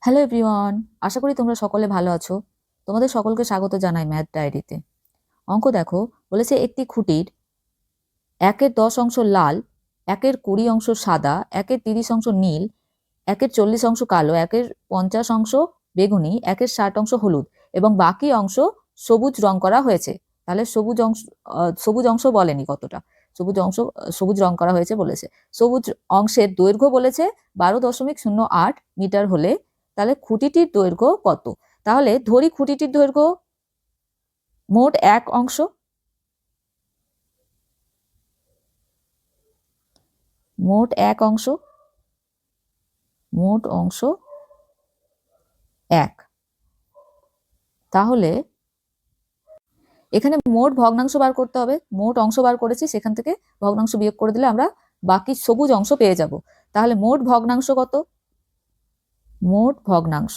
Hello everyone, আশা করি তোমরা সকলে ভালো আছো। তোমাদের সকলকে স্বাগত জানাই ম্যাথ ডায়েরিতে। অঙ্ক দেখো, বলেছে একটি খুঁটির 1/10 লাল, 1/20 সাদা, 1/30 নীল, 1/40 কালো, 1/50 বেগুনি, 1/60 হলুদ এবং বাকি অংশ সবুজ রং করা হয়েছে। তাহলে সবুজ অংশ বলেনি কতটা, সবুজ রং করা হয়েছে বলেছে। সবুজ অংশের দৈর্ঘ্য বলেছে 12.08 মিটার হলে তাহলে খুঁটিটির দৈর্ঘ্য কত? তাহলে ধরি খুঁটিটির দৈর্ঘ্য মোট এক অংশ, মোট অংশ 1। তাহলে এখানে মোট ভগ্নাংশ বার করতে হবে। মোট অংশ বার করেছি, সেখান থেকে ভগ্নাংশ বিয়োগ করে দিলে আমরা বাকি সবুজ অংশ পেয়ে যাব। তাহলে মোট ভগ্নাংশ কত? মোট ভগ্নাংশ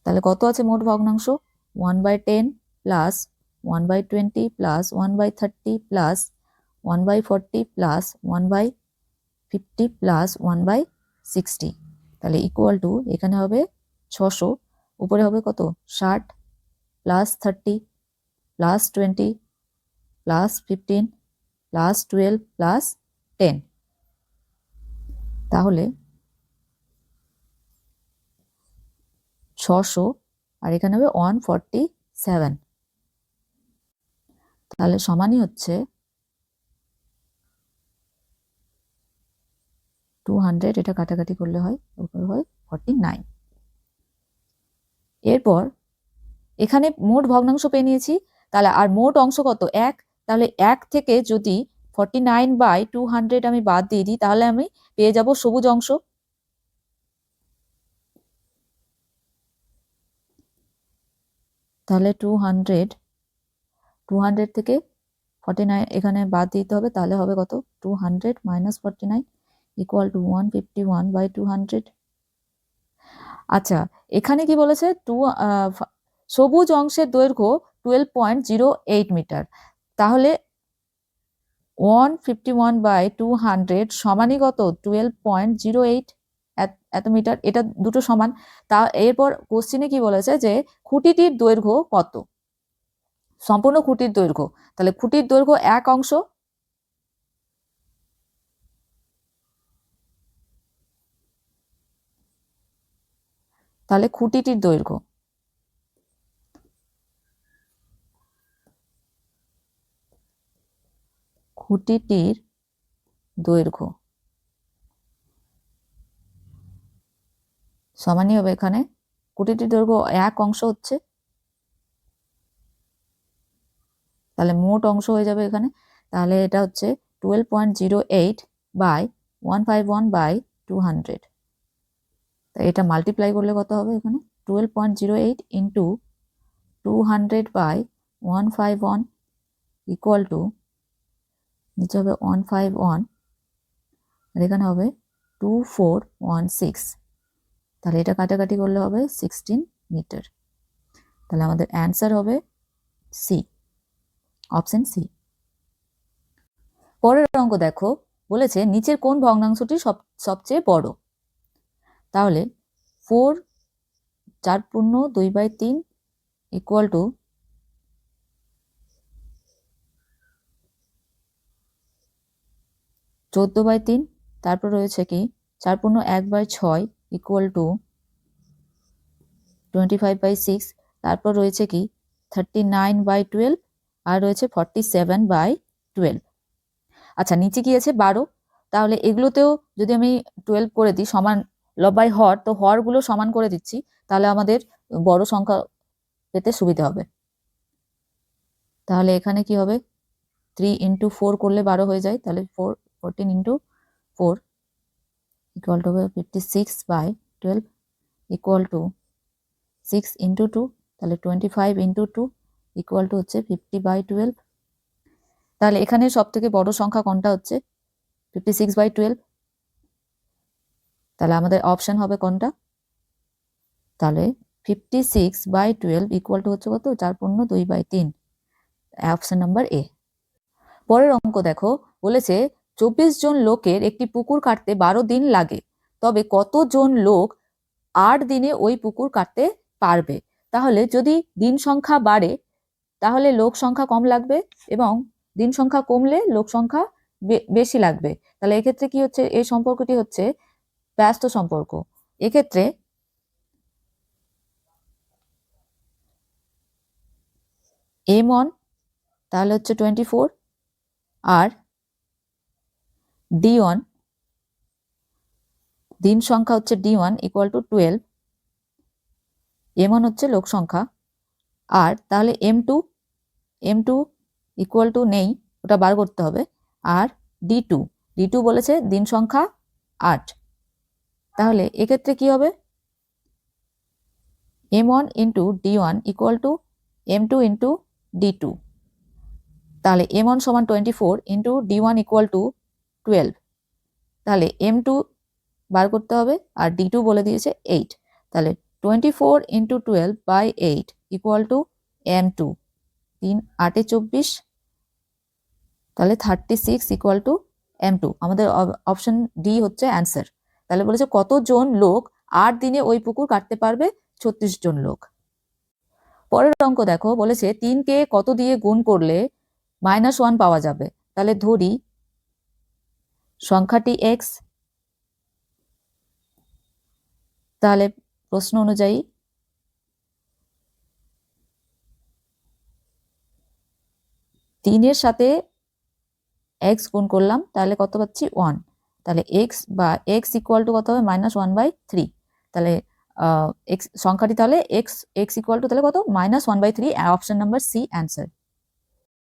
তাহলে কত আছে? মোট ভগ্নাংশ 1/10 plus 1/20 plus 1/30 plus 1/40 plus 1/50 plus 1/60। তাহলে ইকুয়াল টু এখানে হবে 600, উপরে হবে কত? 60 plus 30 plus 20 plus 15 plus 12 plus 10। তাহলে 600 আর এখানে হবে 147। তাহলে সমানই হচ্ছে 200, এটা কাটাকাটি করলে হয়, উপরে হয় 49। এরপর এখানে মোট ভগ্নাংশ পেয়ে নিয়েছি, তাহলে আর মোট অংশ কত? 1। তাহলে 1 থেকে যদি 49/200 আমি বাদ দিয়ে দিই, তাহলে আমি পেয়ে যাব সবুজ অংশ। তাহলে 200 থেকে 49 এখানে বাদ দিতে হবে, তাহলে হবে কত? 200 মাইনাস 49 ইকুয়াল টু 151/200। আচ্ছা, এখানে কি বলেছে? সবুজ অংশের দৈর্ঘ্য 12.08 মিটার। তাহলে 151/200 সমানই কত? 12.08 এত মিটার। এটা দুটো সমান। তা এরপর কোশ্চিনে কি বলেছে যে খুঁটিটির দৈর্ঘ্য কত? সম্পূর্ণ খুঁটির দৈর্ঘ্য। তাহলে খুঁটির দৈর্ঘ্য এক অংশ, তাহলে খুঁটিটির দৈর্ঘ্য সমানই হবে এখানে খুঁটিটির দৈর্ঘ্য এক অংশ হচ্ছে, তাহলে মোট অংশ হয়ে যাবে এখানে। তাহলে এটা হচ্ছে 12.08/151/200। তাই এটা মাল্টিপ্লাই করলে কত হবে? এখানে 12.08 ইন্টু 200/151 ইকুয়াল টু, নিচে হবে 151 আর এখানে হবে 2416। তাহলে এটা কাটাকাটি করলে হবে 16 মিটার। তাহলে আমাদের অ্যান্সার হবে সি, অপশন সি। পরের অঙ্ক দেখো, বলেছে নিচের কোন ভগ্নাংশটি সবচেয়ে বড়? তাহলে 4/2/3 ইকুয়াল টু 14/3। তারপর রয়েছে কি 4/1/6 ইকুয়াল টু 25/6। তারপর রয়েছে কি 39/12 আর রয়েছে 47/12। আচ্ছা, নিচে কি আছে? 12। তাহলে এগুলোতেও যদি আমি 12 করে দিই সমান লব্বাই হর, তো হরগুলো সমান করে দিচ্ছি, তাহলে আমাদের বড় সংখ্যা পেতে সুবিধা হবে। তাহলে এখানে কি হবে? 3 ইন্টু 4 করলে 12 হয়ে যায়, তাহলে 14 into 4 equal to 56/12 equal to 6 into 2, তাহলে 25 ইন্টু 2 ইকুয়াল টু হচ্ছে 50/12। তাহলে এখানে সব থেকে বড় সংখ্যা কোনটা হচ্ছে? 56/12। তাহলে আমাদের অপশন হবে কোনটা? তাহলে 56/12 ইকুয়াল টু হচ্ছে কত? 4/2/3, অপশন নাম্বার এ। পরের অঙ্ক দেখো, বলেছে 24 জন লোকের একটি পুকুর কাটতে 12 দিন লাগে, তবে কতজন লোক 8 দিনে ওই পুকুর কাটতে পারবে? তাহলে যদি দিন সংখ্যা বাড়ে তাহলে লোক সংখ্যা কম লাগবে, এবং দিন সংখ্যা কমলে লোক সংখ্যা বেশি লাগবে। তাহলে এক্ষেত্রে কি হচ্ছে, এই সম্পর্কটি হচ্ছে ব্যস্ত সম্পর্ক। এক্ষেত্রে M1 তাহলে হচ্ছে 24, আর D1 দিন সংখ্যা হচ্ছে D1 ইকুয়াল টু 12, M1 হচ্ছে লোক সংখ্যা, আর তাহলে M2 ইকুয়াল টু নেই, ওটা বার করতে হবে, আর D2 বলেছে দিন সংখ্যা 8। তাহলে এক্ষেত্রে কি হবে, M1 into D1 equal to M2 into D2। তাহলে M1 সমান 24 ইন্টু D1 ইকুয়াল টু 12। তাহলে M2 বার করতে হবে, আর D2 বলে দিয়েছে 8। তাহলে 24 into 12 by 8 equal to M2। 3 8 24, তাহলে 36 ইকুয়াল টু M2। আমাদের অপশন ডি হচ্ছে অ্যান্সার। তাহলে বলেছে কতজন লোক 8 দিনে ওই পুকুর কাটতে পারবে? 36 জন লোক। পরের অঙ্ক দেখো, বলেছে 3কে কত দিয়ে গুণ করলে -1 পাওয়া যাবে? তাহলে ধরি সংখ্যাটি x, তাহলে প্রশ্ন অনুযায়ী 3-এর সাথে x গুণ করলাম, তাহলে কত পাচ্ছি 1। তাহলে x বা x ইকুয়াল টু কত হবে, -1/3। তাহলে সংখ্যাটি তাহলে x ইকুয়াল টু তাহলে কত, -1/3। Option number C answer.